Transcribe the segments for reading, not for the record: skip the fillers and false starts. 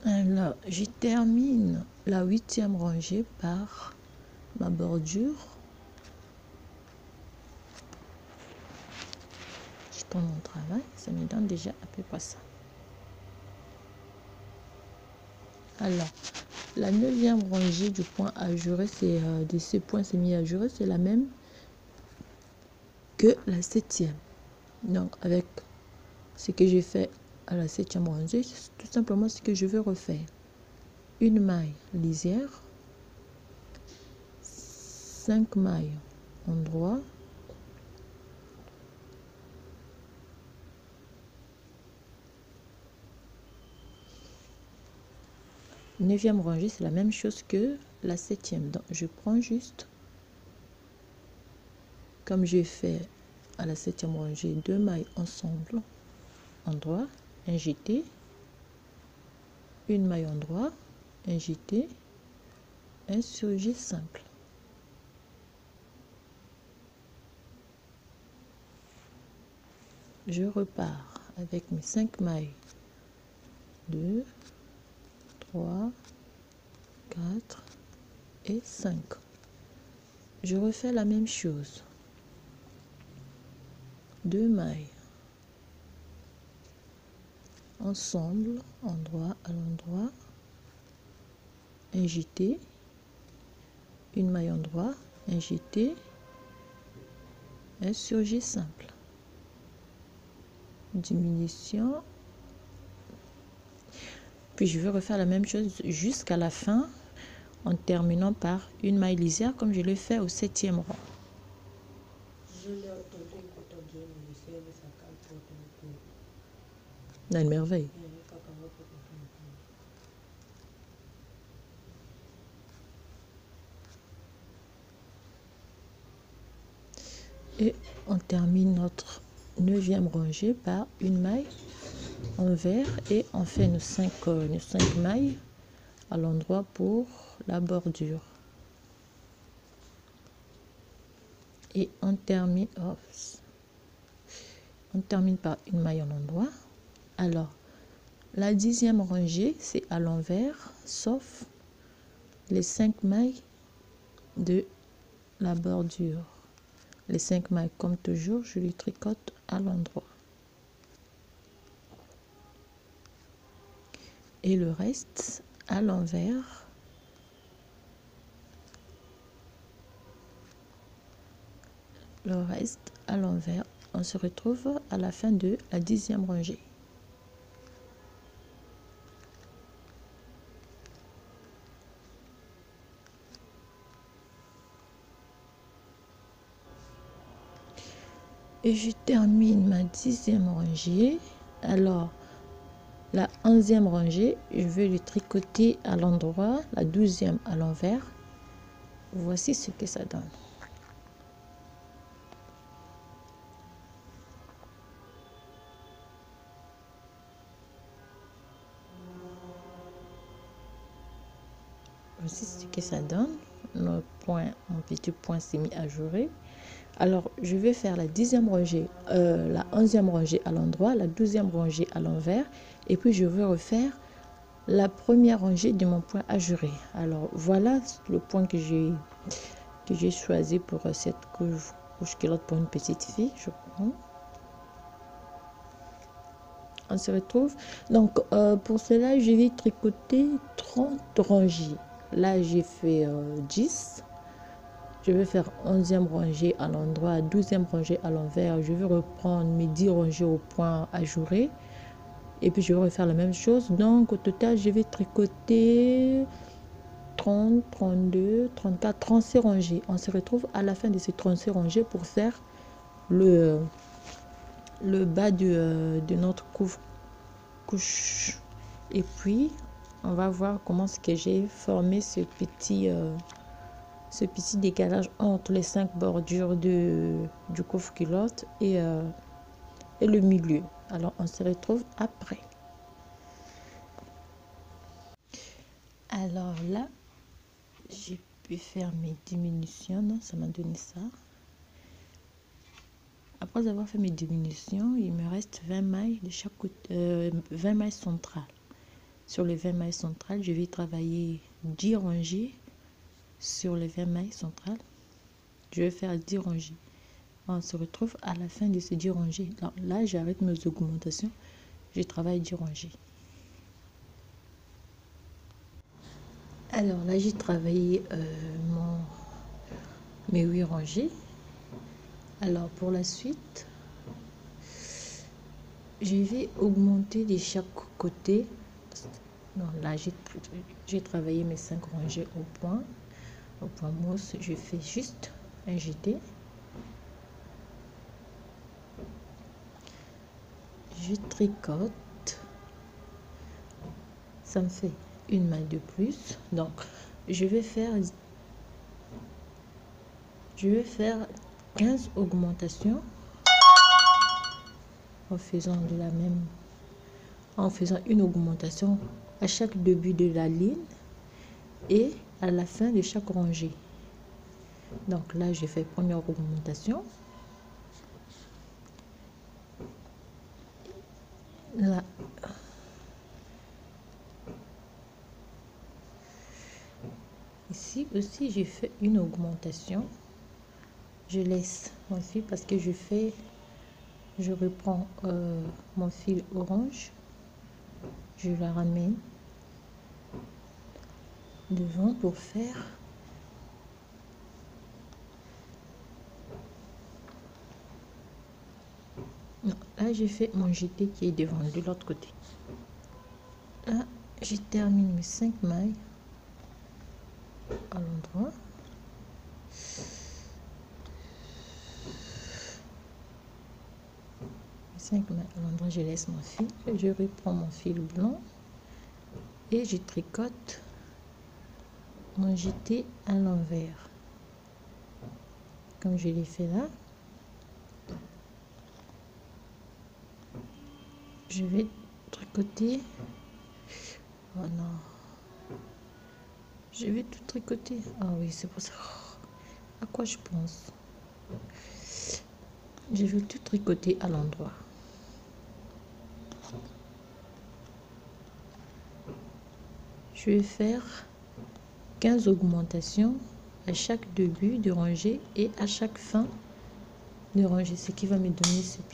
Alors, je termine la 8e rangée par ma bordure. Je tourne mon travail, ça me donne déjà à peu près ça. Alors, la 9e rangée du point ajouré, c'est de ce point semi-ajouré, c'est la même que la 7e. Donc, avec ce que j'ai fait à la 7e rangée, c'est tout simplement ce que je veux refaire. Une maille lisière, 5 mailles endroit, neuvième rangée, c'est la même chose que la 7e. Donc, je prends juste, comme j'ai fait à la 7e rangée, 2 mailles ensemble, endroit, un jeté, une maille endroit, un jeté, un surjet simple. Je repars avec mes 5 mailles. 2, 3, 4 et 5. Je refais la même chose. 2 mailles ensemble, endroit à l'endroit, un jeté, une maille endroit, un jeté, un surjet simple. Diminution. Puis je vais refaire la même chose jusqu'à la fin en terminant par une maille lisière comme je l'ai fait au 7e rang. Une merveille. Et on termine notre 9e rangée par une maille envers et on fait nos 5 mailles à l'endroit pour la bordure. Et on termine par une maille en endroit. Alors, la 10e rangée, c'est à l'envers, sauf les 5 mailles de la bordure. Les 5 mailles, comme toujours, je les tricote à l'endroit. Et le reste à l'envers. Le reste à l'envers. On se retrouve à la fin de la 10e rangée. Et je termine ma 10e rangée. Alors, la 11e rangée, je vais le tricoter à l'endroit, la 12e à l'envers. Voici ce que ça donne. Voici ce que ça donne. Mon petit point semi-ajouré. Alors, je vais faire la 10e rangée, la 11e rangée à l'endroit, la 12e rangée à l'envers. Et puis, je vais refaire la première rangée de mon point ajouré. Alors, voilà le point que j'ai choisi pour cette couche culotte pour une petite fille. Je prends. On se retrouve. Donc, pour cela, je vais tricoter 30 rangées. Là, j'ai fait 10. Je vais faire 11e rangée à l'endroit, 12e rangée à l'envers. Je vais reprendre mes 10 rangées au point ajouré. Et puis, je vais refaire la même chose. Donc, au total, je vais tricoter 30, 32, 34, 36 rangées. On se retrouve à la fin de ces 36 rangées pour faire le bas de notre couche. Et puis, on va voir comment est-ce que j'ai formé ce petit décalage entre les 5 bordures du couvre culotte et le milieu. Alors, on se retrouve après. Alors là, j'ai pu faire mes diminutions. Non, ça m'a donné ça. Après avoir fait mes diminutions, il me reste 20 mailles de chaque côté, 20 mailles centrales. sur les 20 mailles centrales, je vais travailler 10 rangées sur les 20 mailles centrales. Je vais faire 10 rangées. On se retrouve à la fin de ces 10 rangées. Là, j'arrête mes augmentations. Je travaille 10 rangées. Alors là, j'ai travaillé mes 8 rangées. Alors pour la suite, je vais augmenter de chaque côté. Non, là, j'ai travaillé mes 5 rangées au point mousse. Je fais juste un jeté. Je tricote. Ça me fait une maille de plus. Donc, je vais faire 15 augmentations en faisant une augmentation à chaque début de la ligne et à la fin de chaque rangée. Donc là, je fais première augmentation. Là, ici aussi, j'ai fait une augmentation. Je laisse mon fil parce que je reprends mon fil orange, je la ramène devant pour faire non, là j'ai fait mon jeté qui est devant de l'autre côté. Là je termine mes 5 mailles à l'endroit. À l'endroit, je laisse mon fil, je reprends mon fil blanc et je tricote mon jeté à l'envers comme je l'ai fait là. Je vais tricoter. Oh non, je vais tout tricoter. Ah oui, c'est pour ça. À quoi je pense? Je vais tout tricoter à l'endroit. Je vais faire 15 augmentations à chaque début de rangée et à chaque fin de rangée, ce qui va me donner cette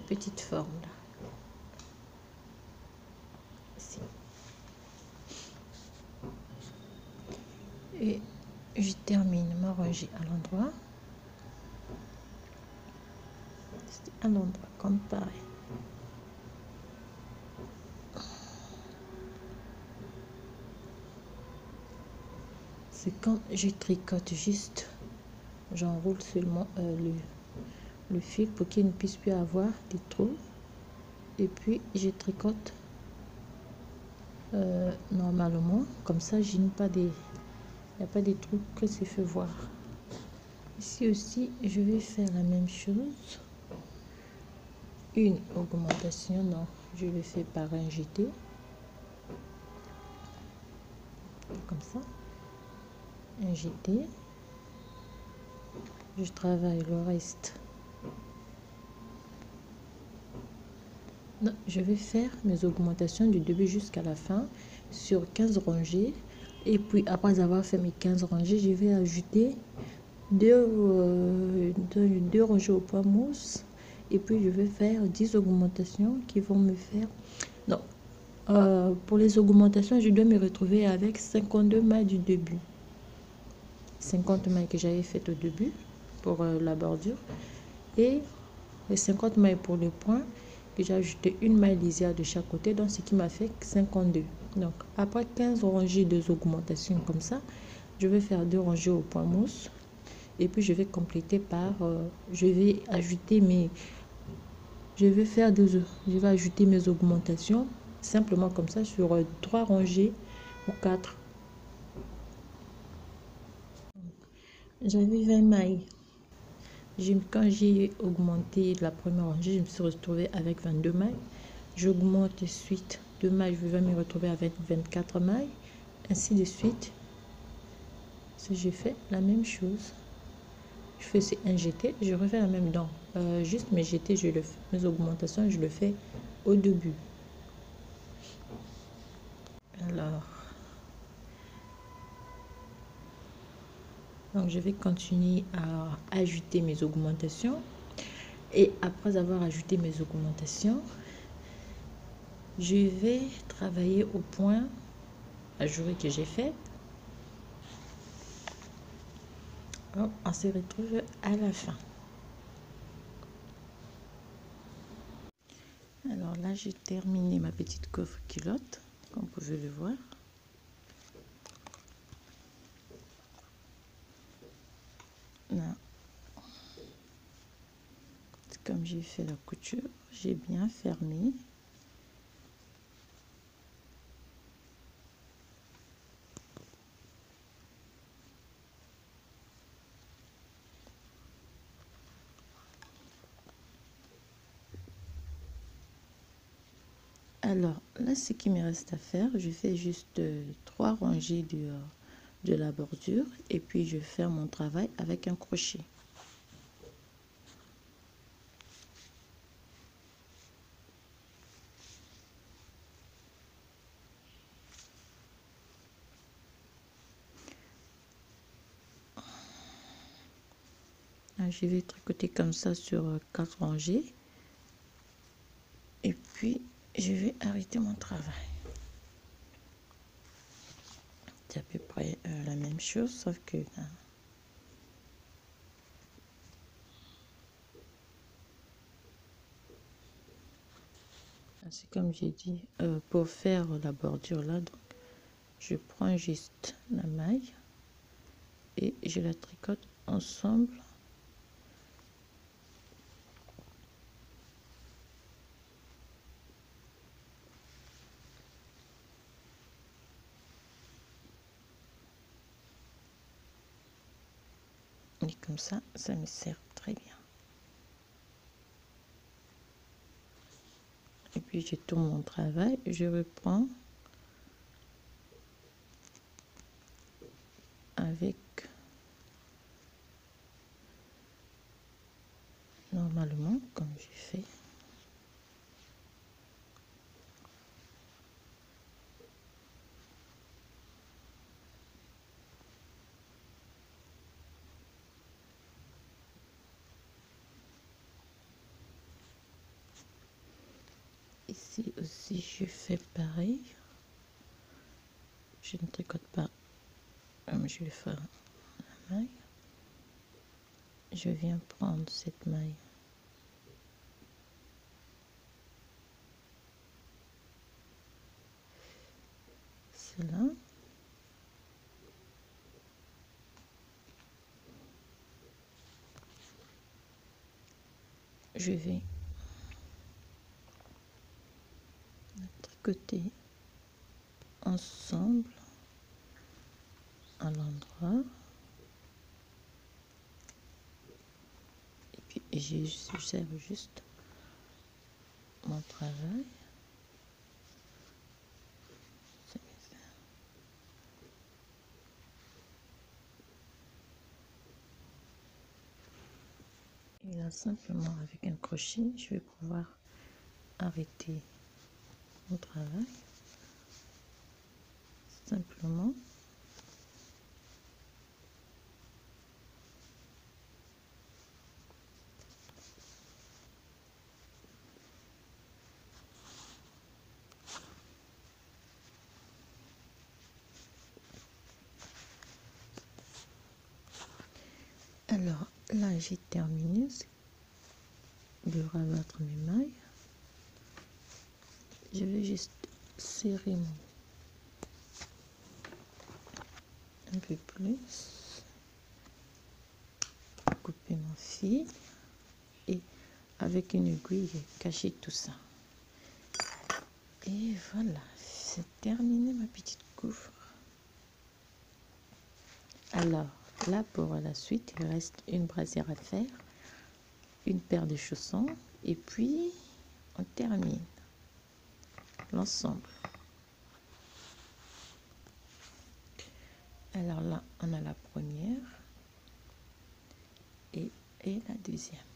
petite forme là. Ici. Et je termine ma rangée à l'endroit. À l'endroit comme pareil. C'est quand je tricote juste, j'enroule seulement le fil pour qu'il ne puisse plus avoir des trous, et puis je tricote normalement, comme ça il n'y a pas des trous que se fait voir. Ici aussi je vais faire la même chose, une augmentation, non, je le fais par un jeté comme ça, un jeté, je travaille le reste. Non, je vais faire mes augmentations du début jusqu'à la fin sur 15 rangées, et puis après avoir fait mes 15 rangées, je vais ajouter deux rangées au point mousse, et puis je vais faire 10 augmentations qui vont me faire non, pour les augmentations je dois me retrouver avec 52 mailles du début, 50 mailles que j'avais faites au début pour la bordure, et les 50 mailles pour le point que j'ai ajouté une maille lisière de chaque côté, donc ce qui m'a fait 52. Donc après 15 rangées de augmentations comme ça, je vais faire 2 rangées au point mousse, et puis je vais compléter par je vais ajouter je vais ajouter mes augmentations simplement comme ça sur 3 rangées ou 4. J'avais 20 mailles. Quand j'ai augmenté la première rangée, je me suis retrouvée avec 22 mailles. J'augmente ensuite 2 mailles, je vais me retrouver avec 24 mailles, ainsi de suite. Si j'ai fait la même chose, Je fais un jeté, je refais la même dent. Juste mes jetés, je le fais. Mes augmentations, je le fais au début. Alors, donc je vais continuer à ajouter mes augmentations. Et après avoir ajouté mes augmentations, je vais travailler au point ajouré que j'ai fait. On se retrouve à la fin. Alors là, j'ai terminé ma petite coiffe culotte, comme vous pouvez le voir. Là, comme j'ai fait la couture, j'ai bien fermé. Alors là, ce qui me reste à faire, je fais juste 3 rangées de la bordure et puis je fais mon travail avec un crochet. Je vais tricoter comme ça sur 4 rangées et puis je vais arrêter mon travail. C'est à peu près la même chose, sauf que c'est comme j'ai dit, pour faire la bordure là, donc, je prends juste la maille et je la tricote ensemble. Et comme ça me sert très bien. Et puis je tourne mon travail, je reprends avec normalement comme j'ai fait. Ici aussi je fais pareil. Je ne tricote pas comme je vais faire la maille. Je viens prendre cette maille. Celle-là. Je vais tricoter ensemble à l'endroit. Et puis j'observe juste mon travail. Et là, simplement avec un crochet, je vais pouvoir arrêter mon travail. Simplement. Alors là, j'ai terminé de rabattre mes mailles. Je vais juste serrer un peu plus, couper mon fil et avec une aiguille cacher tout ça. Et voilà, c'est terminé ma petite couvre. Alors là, pour la suite, il reste une brassière à faire, une paire de chaussons et puis on termine l'ensemble. Alors là, on a la première et la deuxième.